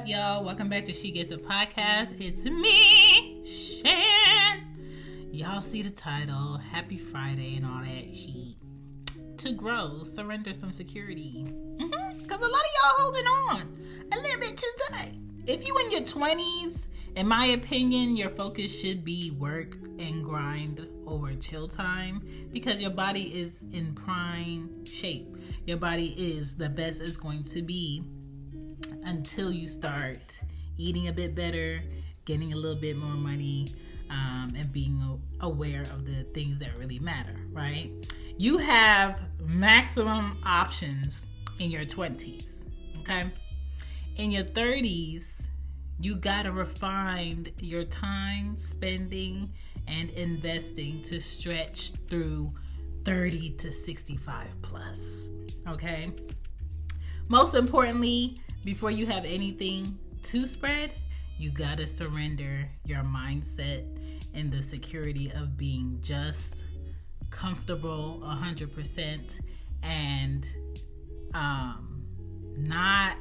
up, y'all? Welcome back to She Gets It Podcast. It's me, Shan. Y'all see the title, Happy Friday and all that shit. To grow, surrender some security. Because a lot of y'all holding on a little bit too tight. If you in your 20s, in my opinion, your focus should be work and grind over chill time because your body is in prime shape. Your body is the best it's going to be until you start eating a bit better, getting a little bit more money, and being aware of the things that really matter, right? You have maximum options in your 20s, okay? In your 30s, you gotta refine your time spending and investing to stretch through 30 to 65 plus, okay? Most importantly, before you have anything to spread, you gotta surrender your mindset and the security of being just comfortable 100% and not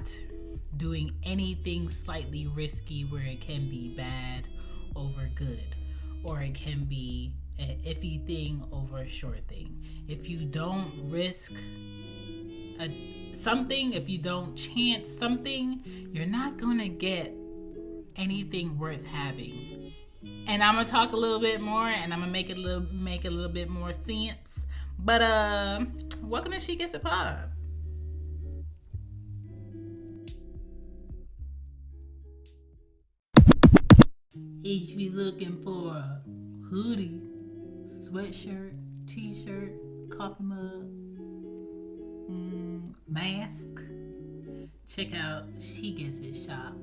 doing anything slightly risky where it can be bad over good, or it can be an iffy thing over a sure thing. If you don't risk something, if you don't chance something, you're not gonna get anything worth having. And I'm gonna talk a little bit more, and I'm gonna make it a little bit more sense. But welcome to She Gets It Pod. If you're looking for a hoodie, sweatshirt, t-shirt, coffee mug, mask, check out She Gets It Shop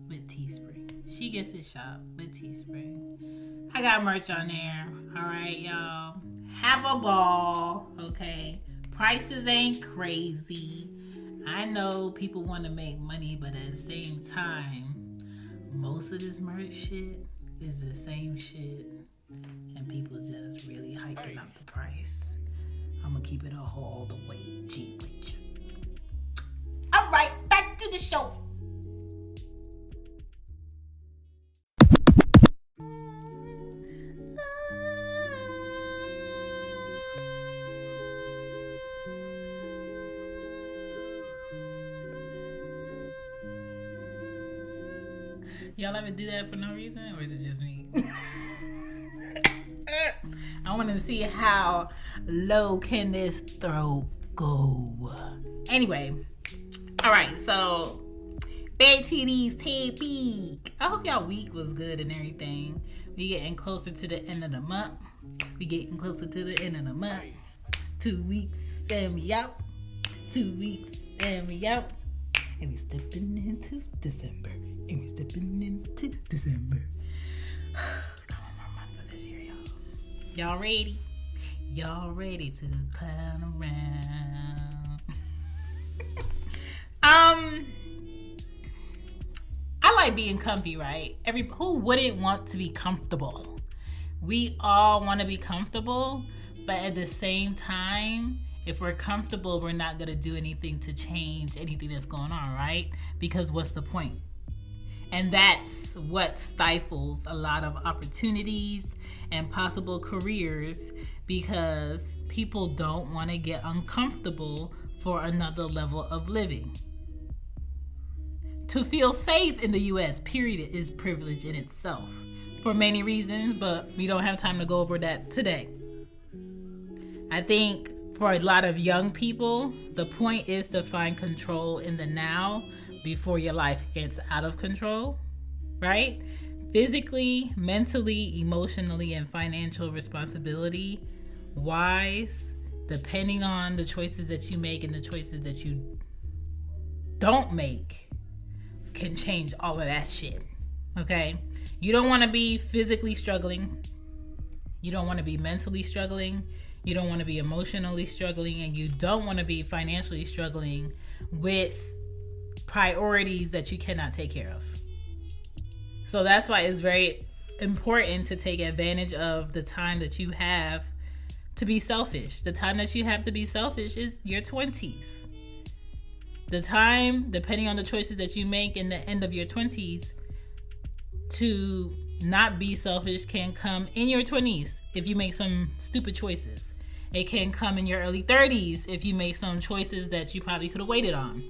with Teespring. She Gets It Shop with Teespring. I got merch on there. All right, y'all. Have a ball, okay? Prices ain't crazy. I know people want to make money, but at the same time, most of this merch shit is the same shit, and people just really hiking up the price. I'm gonna keep it all the way G with you. All right, back to the show. Y'all ever do that for no reason, or is it just me? I want to see how low can this throw go. Anyway, all right, so back to these topics. I hope y'all week was good and everything. We getting closer to the end of the month. 2 weeks and we out. 2 weeks and we out. And we stepping into December. We got one more month for this year, y'all. Y'all ready? Y'all ready to clown around? I like being comfy, right? Who wouldn't want to be comfortable? We all want to be comfortable, but at the same time, if we're comfortable, we're not going to do anything to change anything that's going on, right? Because what's the point? And that's what stifles a lot of opportunities and possible careers, because people don't want to get uncomfortable for another level of living. To feel safe in the U.S., period, is privilege in itself for many reasons, but we don't have time to go over that today. I think for a lot of young people, the point is to find control in the now before your life gets out of control, right? Physically, mentally, emotionally, and financial responsibility wise, depending on the choices that you make and the choices that you don't make, can change all of that shit, okay? You don't want to be physically struggling. You don't want to be mentally struggling. You don't want to be emotionally struggling, and you don't want to be financially struggling with priorities that you cannot take care of. So that's why it's very important to take advantage of the time that you have to be selfish. The time that you have to be selfish is your 20s. The time, depending on the choices that you make in the end of your 20s, to not be selfish can come in your 20s if you make some stupid choices. It can come in your early 30s if you make some choices that you probably could have waited on.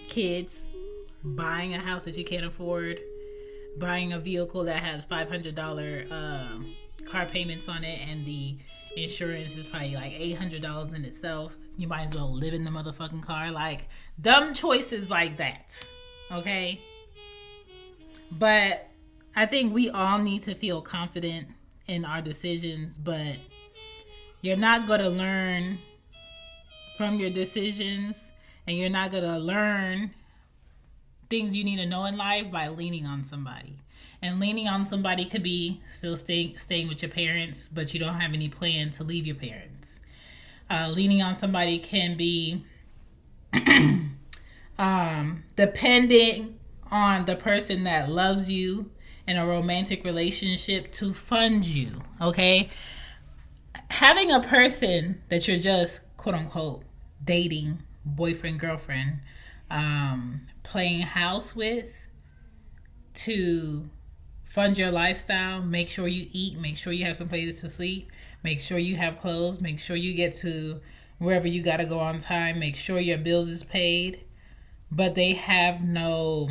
Kids, buying a house that you can't afford, buying a vehicle that has $500 car payments on it, and the insurance is probably like $800 in itself. You might as well live in the motherfucking car. Like, dumb choices like that. Okay? But I think we all need to feel confident in our decisions, but you're not going to learn from your decisions, and you're not going to learn things you need to know in life by leaning on somebody. And leaning on somebody could be still staying with your parents, but you don't have any plan to leave your parents. Leaning on somebody can be depending on the person that loves you in a romantic relationship to fund you, okay? Having a person that you're just, quote unquote, dating, boyfriend, girlfriend, playing house with to fund your lifestyle, make sure you eat, make sure you have some places to sleep, make sure you have clothes, make sure you get to wherever you got to go on time, make sure your bills is paid, but they have no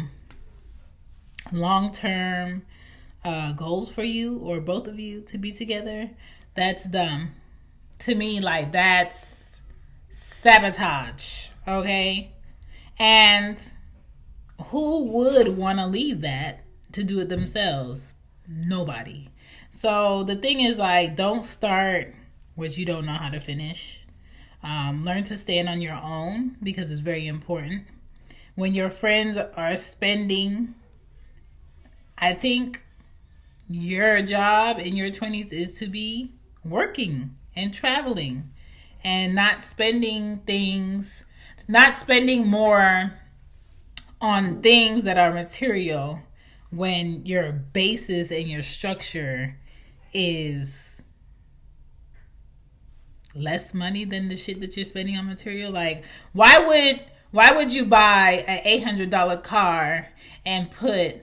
long-term goals for you or both of you to be together. That's dumb. To me, like, that's sabotage, okay? And who would want to leave that to do it themselves? Nobody. So the thing is, like, don't start what you don't know how to finish. Learn to stand on your own, because it's very important. When your friends are spending, I think your job in your 20s is to be working and traveling and not spending more on things that are material when your basis and your structure is less money than the shit that you're spending on material. Like, why would you buy an $800 car and put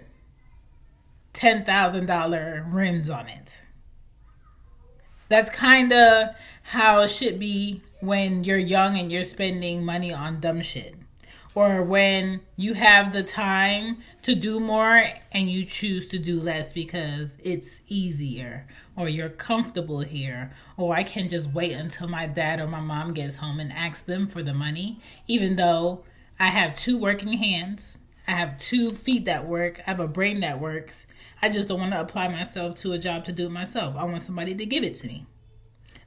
$10,000 rims on it? That's kind of how it should be when you're young and you're spending money on dumb shit. Or when you have the time to do more and you choose to do less because it's easier, or you're comfortable here, or I can just wait until my dad or my mom gets home and ask them for the money, even though I have 2 working hands, I have 2 feet that work, I have a brain that works. I just don't want to apply myself to a job to do it myself. I want somebody to give it to me.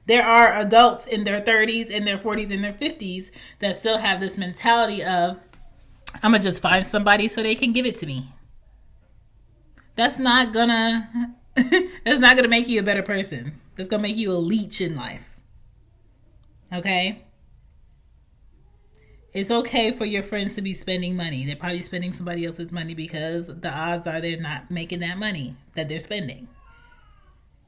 There are adults in their 30s, in their 40s, in their 50s that still have this mentality of, I'm going to just find somebody so they can give it to me. That's not gonna make you a better person. That's going to make you a leech in life. Okay? It's okay for your friends to be spending money. They're probably spending somebody else's money because the odds are they're not making that money that they're spending.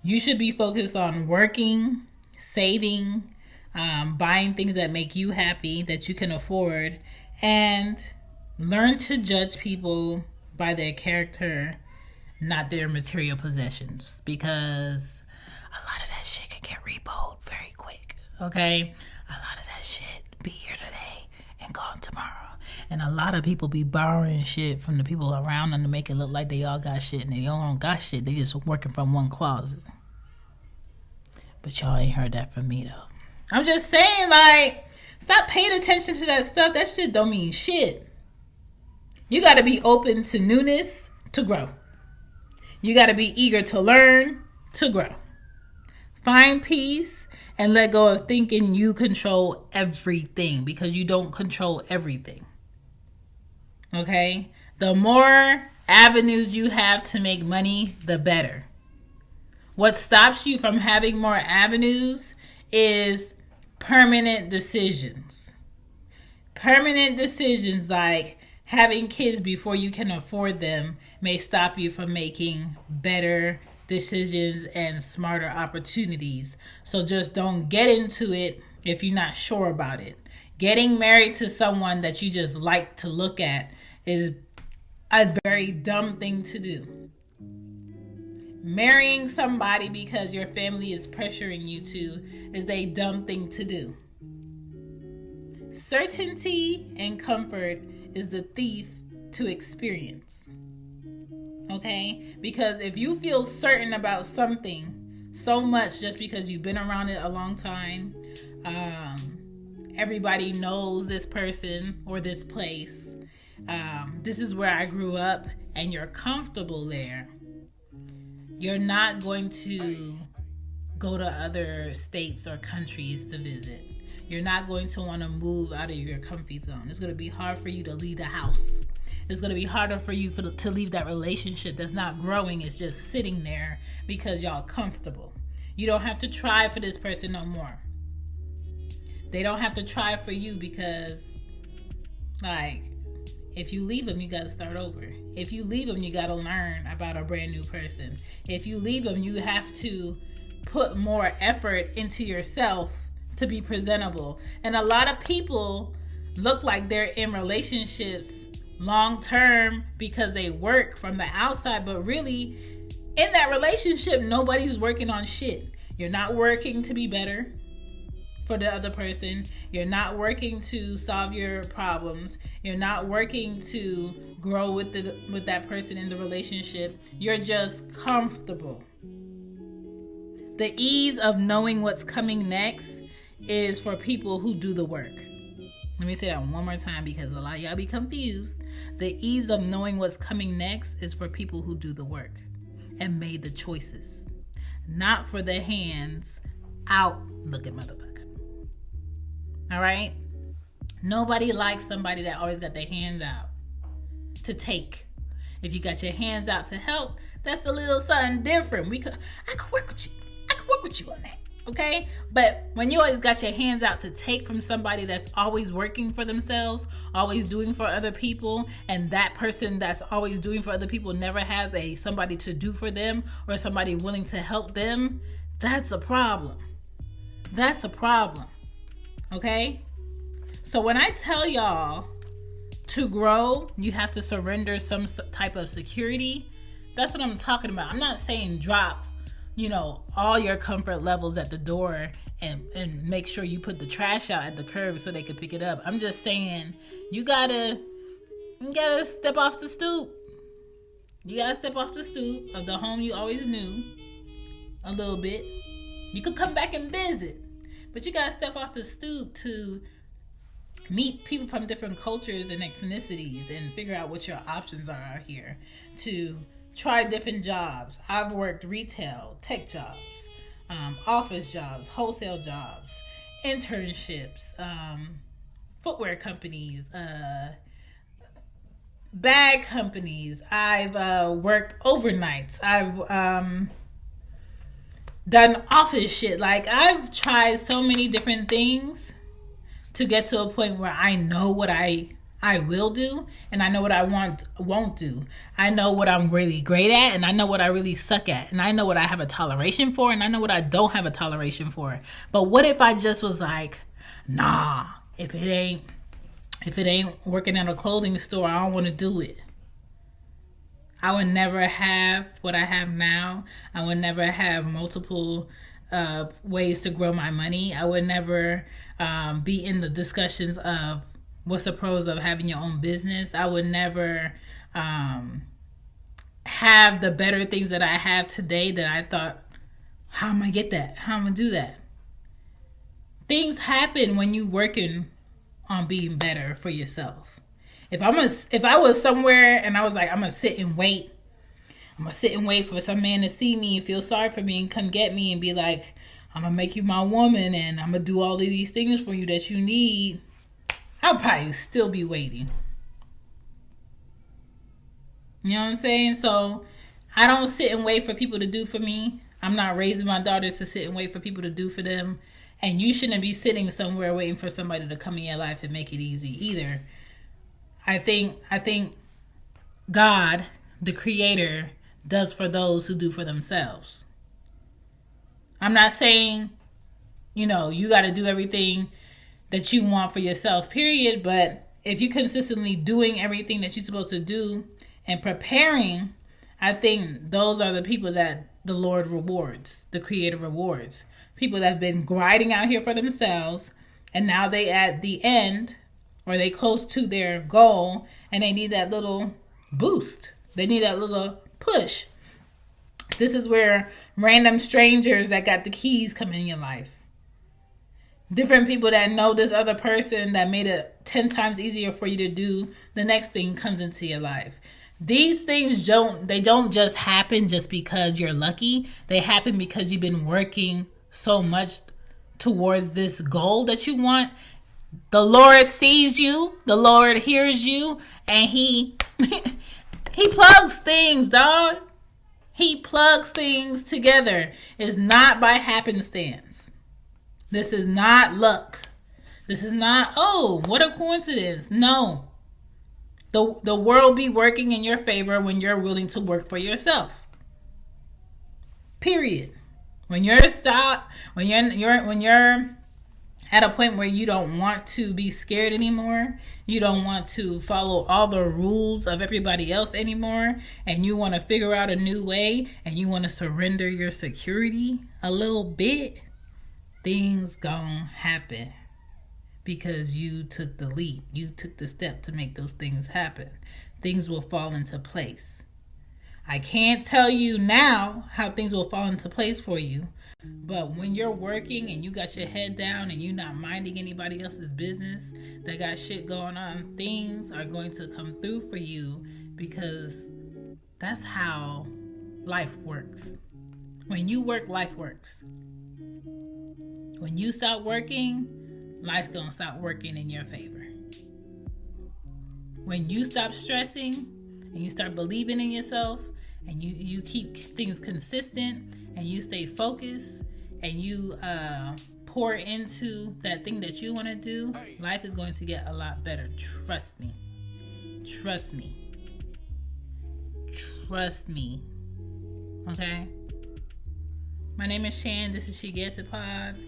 You should be focused on working, saving, buying things that make you happy, that you can afford, and learn to judge people by their character, not their material possessions, because a lot of that shit can get repoed very quick, okay? A lot of that shit be here today and gone tomorrow. And a lot of people be borrowing shit from the people around them to make it look like they all got shit, and they all don't got shit. They just working from one closet. But y'all ain't heard that from me, though. I'm just saying, like, stop paying attention to that stuff. That shit don't mean shit. You got to be open to newness to grow. You got to be eager to learn to grow. Find peace and let go of thinking you control everything, because you don't control everything. Okay? The more avenues you have to make money, the better. What stops you from having more avenues is permanent decisions. Permanent decisions like having kids before you can afford them may stop you from making better decisions and smarter opportunities. So just don't get into it if you're not sure about it. Getting married to someone that you just like to look at is a very dumb thing to do. Marrying somebody because your family is pressuring you to is a dumb thing to do. Certainty and comfort is the thief to experience. Okay? Because if you feel certain about something so much just because you've been around it a long time, everybody knows this person or this place, this is where I grew up, and you're comfortable there, you're not going to go to other states or countries to visit. You're not going to want to move out of your comfy zone. It's going to be hard for you to leave the house. It's going to be harder for you to leave that relationship that's not growing. It's just sitting there because y'all comfortable. You don't have to try for this person no more. They don't have to try for you because, like, if you leave them, you got to start over. If you leave them, you got to learn about a brand new person. If you leave them, you have to put more effort into yourself to be presentable. And a lot of people look like they're in relationships long term because they work from the outside, but really in that relationship, nobody's working on shit. You're not working to be better for the other person. You're not working to solve your problems. You're not working to grow with that person in the relationship. You're just comfortable. The ease of knowing what's coming next is for people who do the work. Let me say that one more time because a lot of y'all be confused. The ease of knowing what's coming next is for people who do the work and made the choices, not for the hands out looking motherfucker. All right? Nobody likes somebody that always got their hands out to take. If you got your hands out to help, that's a little something different. I could work with you. I could work with you on that. Okay? But when you always got your hands out to take from somebody that's always working for themselves, always doing for other people, and that person that's always doing for other people never has somebody to do for them or somebody willing to help them, that's a problem. That's a problem. Okay? So when I tell y'all to grow, you have to surrender some type of security. That's what I'm talking about. I'm not saying drop, all your comfort levels at the door and make sure you put the trash out at the curb so they can pick it up. I'm just saying you gotta step off the stoop. You gotta step off the stoop of the home you always knew a little bit. You could come back and visit, but you gotta step off the stoop to meet people from different cultures and ethnicities and figure out what your options are out here, to try different jobs. I've worked retail, tech jobs, office jobs, wholesale jobs, internships, footwear companies, bag companies. I've worked overnights. I've done office shit. Like, I've tried so many different things to get to a point where I know what I will do, and I know what I won't do. I know what I'm really great at, and I know what I really suck at, and I know what I have a toleration for, and I know what I don't have a toleration for. But what if I just was like, nah, if it ain't working at a clothing store, I don't want to do it. I would never have what I have now. I would never have multiple ways to grow my money. I would never be in the discussions of what's the pros of having your own business. I would never have the better things that I have today that I thought, how am I gonna get that? How am I gonna do that? Things happen when you working on being better for yourself. If I was somewhere and I was like, I'm gonna sit and wait for some man to see me and feel sorry for me and come get me and be like, I'm gonna make you my woman and I'm gonna do all of these things for you that you need, I'll probably still be waiting. You know what I'm saying? So I don't sit and wait for people to do for me. I'm not raising my daughters to sit and wait for people to do for them. And you shouldn't be sitting somewhere waiting for somebody to come in your life and make it easy either. I think God, the Creator, does for those who do for themselves. I'm not saying, you got to do everything that you want for yourself, period. But if you're consistently doing everything that you're supposed to do and preparing, I think those are the people that the Lord rewards, the Creator rewards. People that have been grinding out here for themselves, and now they at the end, or they close to their goal, and they need that little boost. They need that little push. This is where random strangers that got the keys come in your life. Different people that know this other person that made it 10 times easier for you to do the next thing comes into your life. These things don't just happen just because you're lucky. They happen because you've been working so much towards this goal that you want. The Lord sees you, the Lord hears you, and he plugs things, dog. He plugs things together. It's not by happenstance. This is not luck. This is not, oh, what a coincidence. No. The world be working in your favor when you're willing to work for yourself. Period. When you're at a point where you don't want to be scared anymore, you don't want to follow all the rules of everybody else anymore, and you want to figure out a new way, and you want to surrender your security a little bit, things gonna happen because you took the leap. You took the step to make those things happen. Things will fall into place. I can't tell you now how things will fall into place for you, but when you're working and you got your head down and you're not minding anybody else's business that got shit going on, things are going to come through for you, because that's how life works. When you work, life works. When you stop working, life's gonna stop working in your favor. When you stop stressing and you start believing in yourself, and you keep things consistent, and you stay focused, and you pour into that thing that you want to do, life is going to get a lot better. Trust me. Trust me. Trust me. Okay? My name is Shan. This is She Gets It Pod.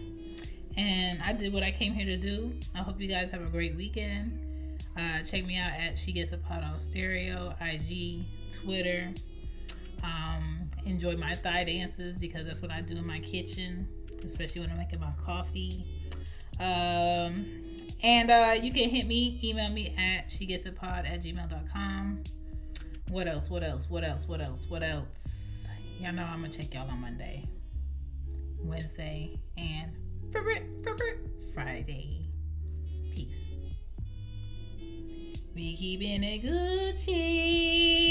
And I did what I came here to do. I hope you guys have a great weekend. Check me out at She Gets It Pod on Stereo, IG, Twitter. Enjoy my thigh dances, because that's what I do in my kitchen, especially when I'm making my coffee. And you can email me at shegetitpod@gmail.com. What else? Y'all know I'm gonna check y'all on Monday, Wednesday, and Friday. Peace. We keeping it Gucci.